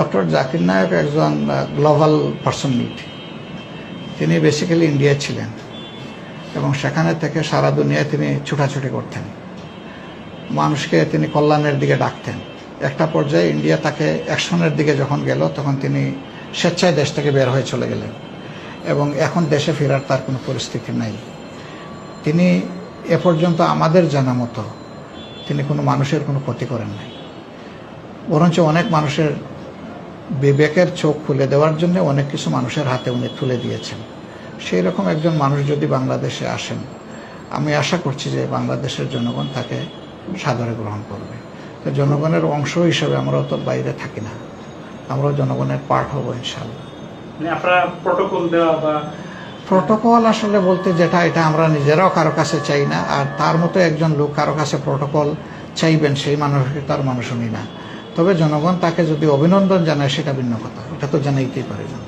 Doctor Zakir Naik একজন global personality. তিনি basically ইন্ডিয়ায় ছিলেন এবং সেখানে থেকে সারা দুনিয়ায় তিনি ছুটাছুটি করতেন, মানুষকে তিনি কল্যাণের দিকে ডাকতেন। একটা পর্যায়ে ইন্ডিয়া তাকে অ্যাকশনের দিকে যখন গেল তখন তিনি স্বেচ্ছায় দেশ থেকে বের হয়ে চলে গেলেন এবং এখন দেশে ফেরার তার কোনো পরিস্থিতি নাই। তিনি এ পর্যন্ত আমাদের জানা মতো তিনি কোনো মানুষের কোনো ক্ষতি করেন নাই, বরঞ্চ অনেক মানুষের বিবেকের চোখ খুলে দেওয়ার জন্য অনেক কিছু মানুষের হাতে উনি তুলে দিয়েছেন। সেই রকম একজন মানুষ যদি বাংলাদেশে আসেন, আমি আশা করছি যে বাংলাদেশের জনগণ তাকে সাদরে গ্রহণ করবে। তো জনগণের অংশ হিসেবে আমরাও তো বাইরে থাকি না, আমরাও জনগণের পার্ট হব ইনশাআল্লাহ। আপনারা প্রটোকল দেওয়া বা প্রটোকল আসলে বলতে যেটা, এটা আমরা নিজেরাও কারো কাছে চাই না, আর তার মতো একজন লোক কারো কাছে প্রটোকল চাইবেন সেই মানসিকতার মানুষ উনি না। তবে জনগণ তাকে যদি অভিনন্দন জানায় সেটা ভিন্ন কথা, এটা তো জানাইতেই পারে না।